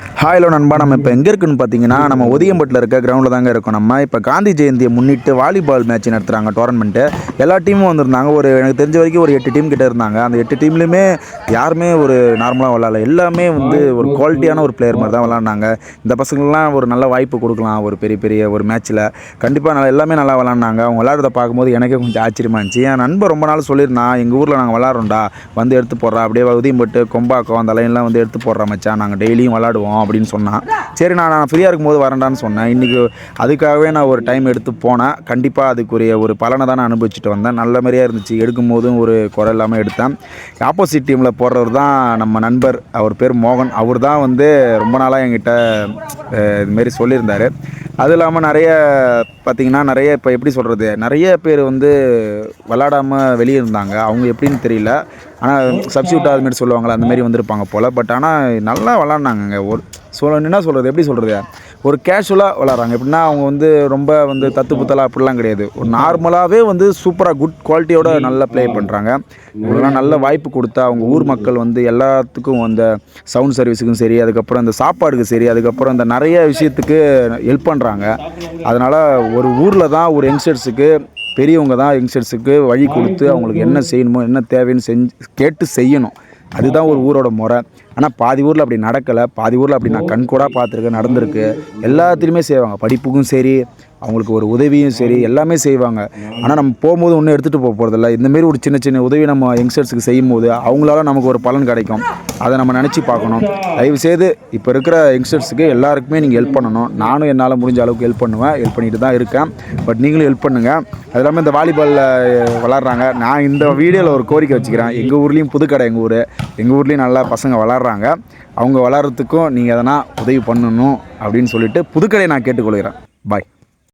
Hello நண்பா, நம்ம இப்போ எங்கே இருக்குன்னு பார்த்தீங்கன்னா நம்ம ஒதியம்பட்டில் இருக்க கிரவுண்டில் தாங்க இருக்கோம். நம்ம இப்போ காந்தி ஜெயந்தியை முன்னிட்டு வாலிபால் மேட்ச் நடத்துகிறாங்க, டோர்னமெண்ட்டு. எல்லா டீமும் வந்திருந்தாங்க. எனக்கு தெரிஞ்ச வரைக்கும் ஒரு 8 டீம் கிட்ட இருந்தாங்க. அந்த 8 டீம்லையுமே யாருமே ஒரு நார்மலாக விளாட்ல. எல்லாமே ஒரு குவாலிட்டியான ஒரு பிளேயர் மாதிரி தான் விளாட்னாங்க. இந்த பசங்களுக்குலாம் ஒரு நல்ல வாய்ப்பு கொடுக்கலாம் ஒரு பெரிய ஒரு மேட்ச்சில். கண்டிப்பாக எல்லாமே நல்லா விளாட்னாங்க. அவங்க விளாட்றத பார்க்கும்போது எனக்கே கொஞ்சம் ஆச்சரியமாக இருந்துச்சு. என் நண்பர் ரொம்ப நாள் சொல்லியிருந்தான், எங்கள் ஊரில் நாங்கள் விளாட்றோம்டா, வந்து எடுத்து போடுறா, அப்படியே ஒதியம்பட்டு கொம்பாக்கம் அந்த லைன்லாம் வந்து எடுத்து போடுறா மச்சான், நாங்கள் டெய்லியும் விளாடுவோம் அப்படின்னு சொன்னான். சரி, நான் ஃப்ரீயாக இருக்கும்போது வரேன்டான்னு சொன்னேன். இன்றைக்கி அதுக்காகவே நான் ஒரு டைம் எடுத்து போனேன். கண்டிப்பாக அதுக்குரிய ஒரு பலனை தான் நான் அனுபவிச்சுட்டு வந்தேன். நல்ல மாதிரியாக இருந்துச்சு. எடுக்கும் போதும் ஒரு குறை இல்லாமல் எடுத்தேன். ஆப்போசிட் டீமில் போடுறவர் தான் நம்ம நண்பர், அவர் பேர் மோகன். அவர் தான் வந்து ரொம்ப நாளாக என்கிட்ட இதுமாரி சொல்லியிருந்தார். அதுவும் இல்லாமல் நிறைய பார்த்திங்கன்னா இப்போ எப்படி சொல்கிறது, நிறைய பேர் வந்து விளாடாமல் வெளியே இருந்தாங்க. அவங்க எப்படின்னு தெரியல, ஆனால் சப்ஸ்டியூட்டாக அதுமாரி சொல்லுவாங்களே அந்தமாரி வந்திருப்பாங்க போல். பட் ஆனால் நல்லா விளாட்னாங்க. என்ன சொல்கிறது, எப்படி சொல்கிறது, ஒரு கேஷுவலாக விளாட்றாங்க. எப்படின்னா அவங்க வந்து ரொம்ப வந்து தத்து புத்தலாக அப்படிலாம் கிடையாது. ஒரு நார்மலாகவே வந்து சூப்பராக குட் குவாலிட்டியோட நல்லா ப்ளே பண்ணுறாங்க. இவங்களாம் நல்ல வாய்ப்பு கொடுத்தா அவங்க ஊர் மக்கள் வந்து எல்லாத்துக்கும் அந்த சவுண்ட் சர்வீஸுக்கும் சரி, அதுக்கப்புறம் இந்த சாப்பாடுக்கு சரி, அதுக்கப்புறம் இந்த நிறைய விஷயத்துக்கு ஹெல்ப் பண்ணுறாங்க. அதனால் ஒரு ஊரில் தான் ஒரு யங்ஸ்டர்ஸுக்கு பெரியவங்க தான் யங்ஸ்டர்ஸுக்கு வழி கொடுத்து அவங்களுக்கு என்ன செய்யணுமோ என்ன தேவைன்னு கேட்டு செய்யணும். அதுதான் ஒரு ஊரோட முறை. ஆனால் பாதி ஊரில் அப்படி நடக்கலை. பாதி ஊரில் அப்படி நான் கண்கூடாக பார்த்துருக்கேன், நடந்திருக்கு. எல்லாத்துலேயுமே செய்வாங்க, படிப்புக்கும் சரி, அவங்களுக்கு ஒரு உதவியும் சரி, எல்லாமே செய்வாங்க. ஆனால் நம்ம போகும்போது ஒன்றும் எடுத்துகிட்டு போகிறதில்ல. இந்தமாரி ஒரு சின்ன உதவி நம்ம யங்ஸ்டர்ஸுக்கு செய்யும்போது அவங்களால நமக்கு ஒரு பலன் கிடைக்கும். அதை நம்ம நினச்சி பார்க்கணும். தயவுசெய்து இப்போ இருக்கிற யங்ஸ்டர்ஸுக்கு எல்லாருக்குமே நீங்கள் ஹெல்ப் பண்ணணும். நானும் என்னால் முடிஞ்ச அளவுக்கு ஹெல்ப் பண்ணுவேன், ஹெல்ப் பண்ணிட்டு தான் இருக்கேன். பட் நீங்களும் ஹெல்ப் பண்ணுங்கள். அது இல்லாமல் இந்த வாலிபாலில் விளாட்றாங்க. நான் இந்த வீடியோவில் ஒரு கோரிக்கை வச்சுக்கிறேன். எங்கள் ஊர்லேயும் புதுக்கடை, எங்கள் ஊர்லேயும் நல்லா பசங்க விளாட்றாங்க. அவங்க விளாட்றதுக்கும் நீங்கள் எதனா உதவி பண்ணணும் அப்படின்னு சொல்லிட்டு புதுக்கடையை நான் கேட்டுக்கொள்கிறேன். பாய்.